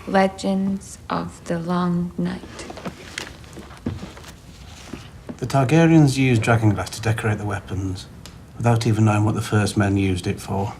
Legends of the Long Night. The Targaryens used dragonglass to decorate the weapons, without even knowing what the first men used it for.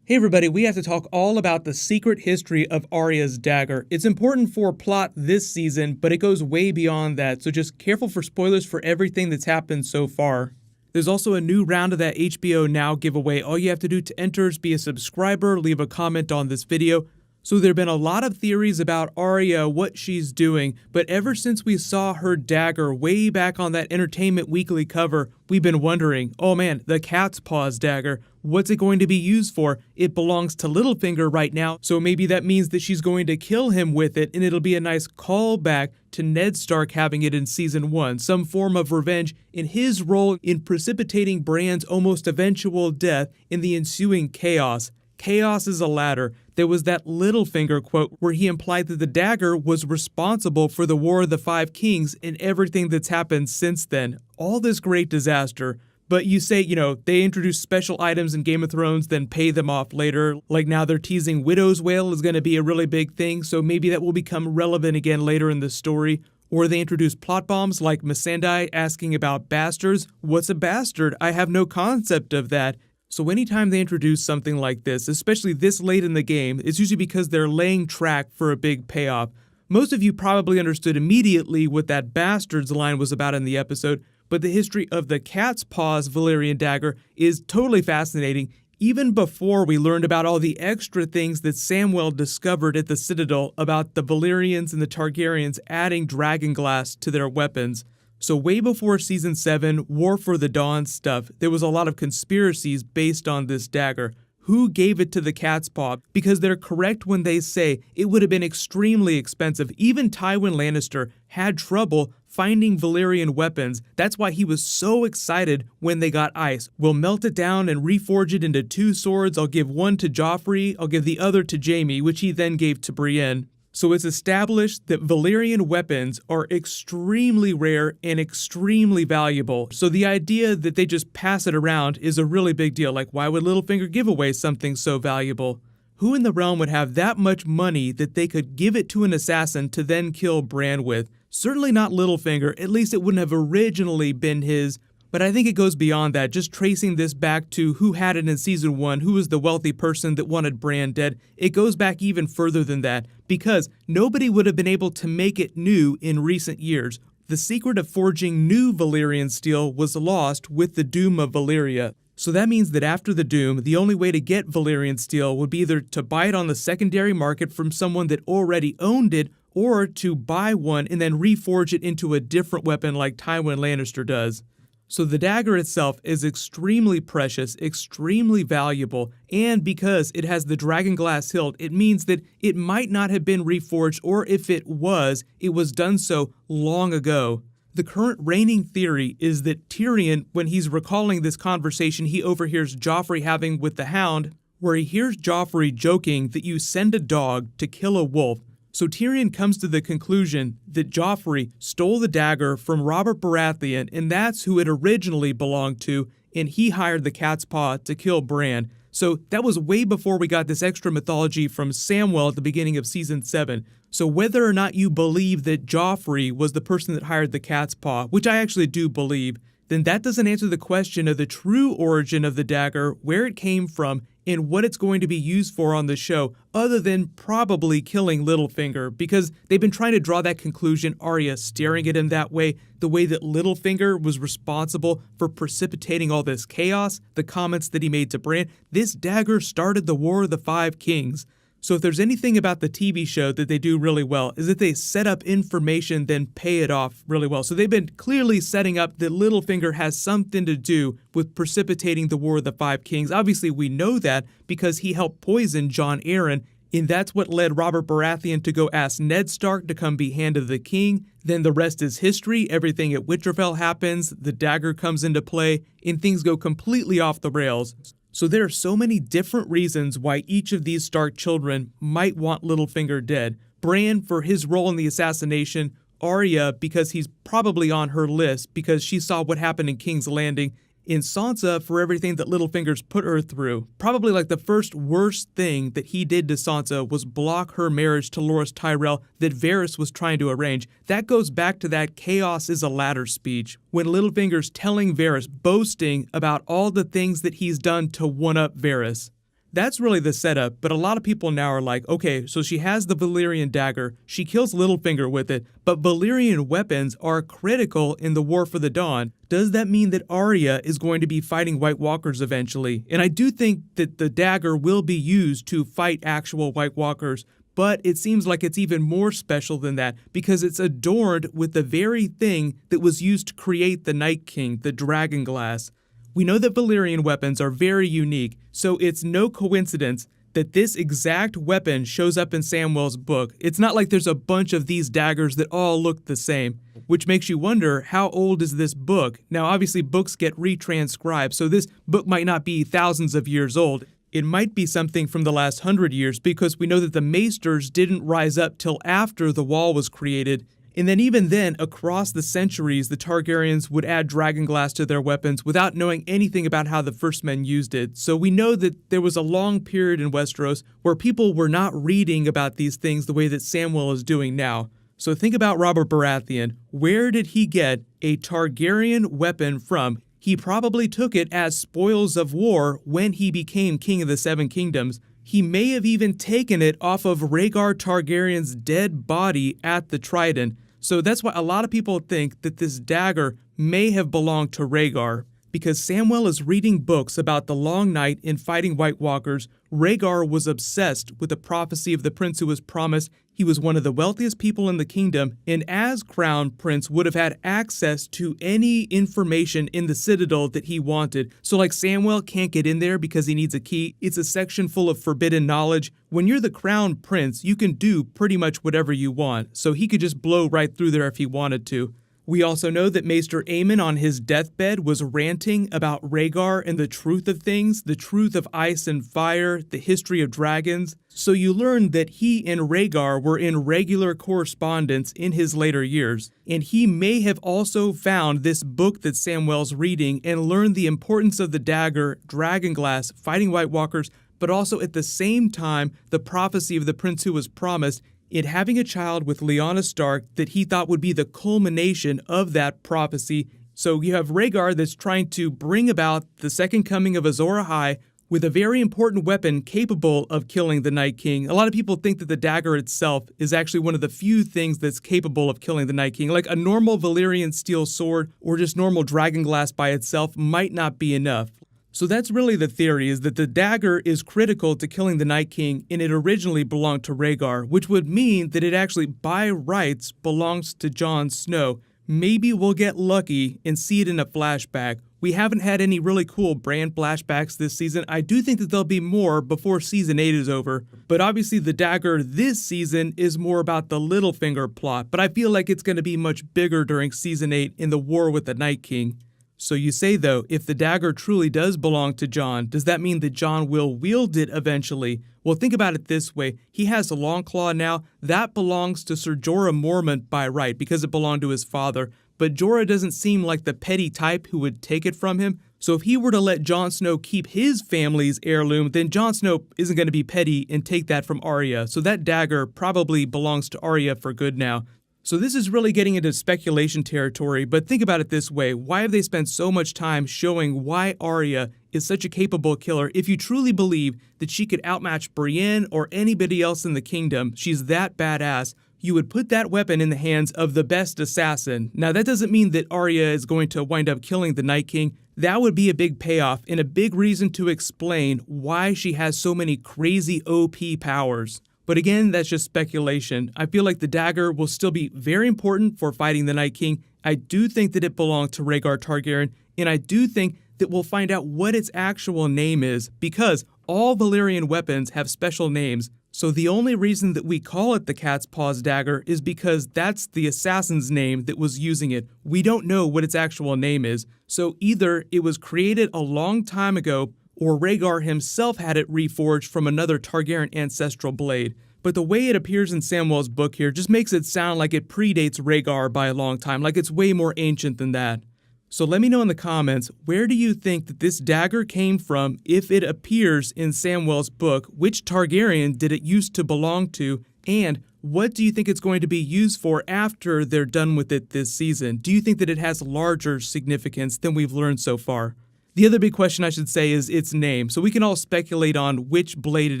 Hey everybody, we have to talk all about the secret history of Arya's dagger. It's important for plot this season, but it goes way beyond that, so just careful for spoilers for everything that's happened so far. There's also a new round of that HBO Now giveaway. All you have to do to enter is be a subscriber, leave a comment on this video. So there have been a lot of theories about Arya, what she's doing, but ever since we saw her dagger way back on that Entertainment Weekly cover, we've been wondering, oh man, the cat's paws dagger, what's it going to be used for? It belongs to Littlefinger right now, so maybe that means that she's going to kill him with it, and it'll be a nice callback to Ned Stark having it in Season 1, some form of revenge in his role in precipitating Bran's almost eventual death in the ensuing chaos. Chaos is a ladder. There was that Littlefinger quote where he implied that the dagger was responsible for the War of the Five Kings and everything that's happened since then. All this great disaster. But you say, they introduce special items in Game of Thrones, then pay them off later. Like now they're teasing Widow's Wail is going to be a really big thing, so maybe that will become relevant again later in the story. Or they introduce plot bombs like Missandei asking about bastards. What's a bastard? I have no concept of that. So anytime they introduce something like this, especially this late in the game, it's usually because they're laying track for a big payoff. Most of you probably understood immediately what that bastards line was about in the episode, but the history of the cat's paws Valyrian dagger is totally fascinating, even before we learned about all the extra things that Samwell discovered at the Citadel about the Valyrians and the Targaryens adding dragonglass to their weapons. So way before Season 7, War for the Dawn stuff, there was a lot of conspiracies based on this dagger. Who gave it to the cat's paw? Because they're correct when they say it would have been extremely expensive. Even Tywin Lannister had trouble finding Valyrian weapons. That's why he was so excited when they got ice. We'll melt it down and reforge it into 2 swords. I'll give one to Joffrey, I'll give the other to Jaime, which he then gave to Brienne. So it's established that Valyrian weapons are extremely rare and extremely valuable. So the idea that they just pass it around is a really big deal. Like, why would Littlefinger give away something so valuable? Who in the realm would have that much money that they could give it to an assassin to then kill Bran with? Certainly not Littlefinger, at least it wouldn't have originally been his. But I think it goes beyond that, just tracing this back to who had it in Season 1, who was the wealthy person that wanted Bran dead. It goes back even further than that, because nobody would have been able to make it new in recent years. The secret of forging new Valyrian steel was lost with the Doom of Valyria. So that means that after the Doom, the only way to get Valyrian steel would be either to buy it on the secondary market from someone that already owned it, or to buy one and then reforge it into a different weapon like Tywin Lannister does. So the dagger itself is extremely precious, extremely valuable, and because it has the dragonglass hilt, it means that it might not have been reforged, or if it was done so long ago. The current reigning theory is that Tyrion, when he's recalling this conversation he overhears Joffrey having with the Hound, where he hears Joffrey joking that you send a dog to kill a wolf. So Tyrion comes to the conclusion that Joffrey stole the dagger from Robert Baratheon, and that's who it originally belonged to, and he hired the cat's paw to kill Bran. So that was way before we got this extra mythology from Samwell at the beginning of Season 7. So whether or not you believe that Joffrey was the person that hired the cat's paw, which I actually do believe, then that doesn't answer the question of the true origin of the dagger, where it came from, and what it's going to be used for on the show, other than probably killing Littlefinger, because they've been trying to draw that conclusion, Arya staring at him that way that Littlefinger was responsible for precipitating all this chaos, the comments that he made to Bran. This dagger started the War of the Five Kings. So if there's anything about the TV show that they do really well, is that they set up information, then pay it off really well. So they've been clearly setting up that Littlefinger has something to do with precipitating the War of the Five Kings. Obviously, we know that because he helped poison Jon Arryn And that's what led Robert Baratheon to go ask Ned Stark to come be Hand of the King. Then the rest is history. Everything at Winterfell happens, the dagger comes into play, and things go completely off the rails. So there are so many different reasons why each of these Stark children might want Littlefinger dead. Bran for his role in the assassination, Arya because he's probably on her list because she saw what happened in King's Landing, and Sansa for everything that Littlefinger's put her through. Probably like the first worst thing that he did to Sansa was block her marriage to Loras Tyrell that Varys was trying to arrange. That goes back to that chaos is a ladder speech, when Littlefinger's telling Varys, boasting about all the things that he's done to one-up Varys. That's really the setup, but a lot of people now are like, okay, so she has the Valyrian dagger, she kills Littlefinger with it, but Valyrian weapons are critical in the War for the Dawn. Does that mean that Arya is going to be fighting White Walkers eventually? And I do think that the dagger will be used to fight actual White Walkers, but it seems like it's even more special than that because it's adorned with the very thing that was used to create the Night King, the dragon glass. We know that Valyrian weapons are very unique, so it's no coincidence that this exact weapon shows up in Samwell's book. It's not like there's a bunch of these daggers that all look the same, which makes you wonder, how old is this book? Now, obviously, books get retranscribed, so this book might not be thousands of years old. It might be something from the last 100 years because we know that the Maesters didn't rise up till after the Wall was created. And then even then, across the centuries, the Targaryens would add dragonglass to their weapons without knowing anything about how the first men used it. So we know that there was a long period in Westeros where people were not reading about these things the way that Samwell is doing now. So think about Robert Baratheon. Where did he get a Targaryen weapon from? He probably took it as spoils of war when he became King of the Seven Kingdoms. He may have even taken it off of Rhaegar Targaryen's dead body at the Trident. So that's why a lot of people think that this dagger may have belonged to Rhaegar. Because Samwell is reading books about the Long Night and fighting White Walkers, Rhaegar was obsessed with the prophecy of the prince who was promised. He was one of the wealthiest people in the kingdom, and as crown prince would have had access to any information in the citadel that he wanted. So like Samwell can't get in there because he needs a key. It's a section full of forbidden knowledge. When you're the crown prince, you can do pretty much whatever you want. So he could just blow right through there if he wanted to. We also know that Maester Aemon on his deathbed was ranting about Rhaegar and the truth of things, the truth of ice and fire, the history of dragons. So you learn that he and Rhaegar were in regular correspondence in his later years. And he may have also found this book that Samwell's reading and learned the importance of the dagger, dragonglass, fighting White Walkers, but also at the same time, the prophecy of the prince who was promised, in having a child with Lyanna Stark that he thought would be the culmination of that prophecy. So you have Rhaegar that's trying to bring about the second coming of Azor Ahai with a very important weapon capable of killing the Night King. A lot of people think that the dagger itself is actually one of the few things that's capable of killing the Night King. Like a normal Valyrian steel sword or just normal dragonglass by itself might not be enough. So that's really the theory, is that the dagger is critical to killing the Night King, and it originally belonged to Rhaegar, which would mean that it actually, by rights, belongs to Jon Snow. Maybe we'll get lucky and see it in a flashback. We haven't had any really cool Bran flashbacks this season. I do think that there'll be more before Season 8 is over. But obviously the dagger this season is more about the Littlefinger plot, but I feel like it's going to be much bigger during Season 8 in the War with the Night King. So you say, though, if the dagger truly does belong to Jon, does that mean that Jon will wield it eventually? Well, think about it this way. He has a Longclaw now. That belongs to Ser Jorah Mormont by right, because it belonged to his father. But Jorah doesn't seem like the petty type who would take it from him. So if he were to let Jon Snow keep his family's heirloom, then Jon Snow isn't going to be petty and take that from Arya. So that dagger probably belongs to Arya for good now. So this is really getting into speculation territory, but think about it this way. Why have they spent so much time showing why Arya is such a capable killer? If you truly believe that she could outmatch Brienne or anybody else in the kingdom, she's that badass, you would put that weapon in the hands of the best assassin. Now that doesn't mean that Arya is going to wind up killing the Night King. That would be a big payoff and a big reason to explain why she has so many crazy OP powers. But again, that's just speculation. I feel like the dagger will still be very important for fighting the Night King. I do think that it belonged to Rhaegar Targaryen, and I do think that we'll find out what its actual name is, because all Valyrian weapons have special names. So the only reason that we call it the Cat's Paws Dagger is because that's the assassin's name that was using it. We don't know what its actual name is, so either it was created a long time ago, or Rhaegar himself had it reforged from another Targaryen ancestral blade. But the way it appears in Samwell's book here just makes it sound like it predates Rhaegar by a long time, like it's way more ancient than that. So let me know in the comments, where do you think that this dagger came from if it appears in Samwell's book? Which Targaryen did it used to belong to? And what do you think it's going to be used for after they're done with it this season? Do you think that it has larger significance than we've learned so far? The other big question I should say is its name, so we can all speculate on which blade it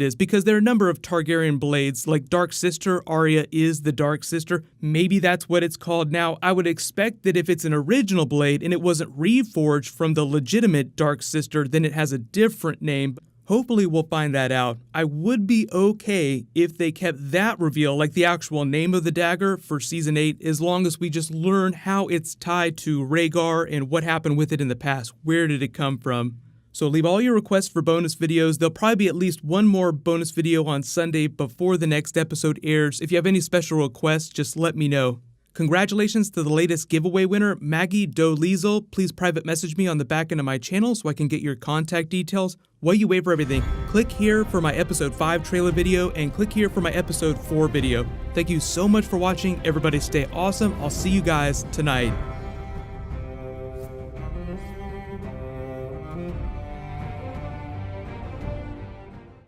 is, because there are a number of Targaryen blades, like Dark Sister. Arya is the Dark Sister. Maybe that's what it's called now. I would expect that if it's an original blade and it wasn't reforged from the legitimate Dark Sister, then it has a different name. Hopefully we'll find that out. I would be okay if they kept that reveal, like the actual name of the dagger, for Season 8, as long as we just learn how it's tied to Rhaegar and what happened with it in the past. Where did it come from? So leave all your requests for bonus videos. There'll probably be at least one more bonus video on Sunday before the next episode airs. If you have any special requests, just let me know. Congratulations to the latest giveaway winner, Maggie Doleasel. Please private message me on the back end of my channel so I can get your contact details. While you wait for everything, click here for my episode 5 trailer video and click here for my episode 4 video. Thank you so much for watching. Everybody stay awesome. I'll see you guys tonight.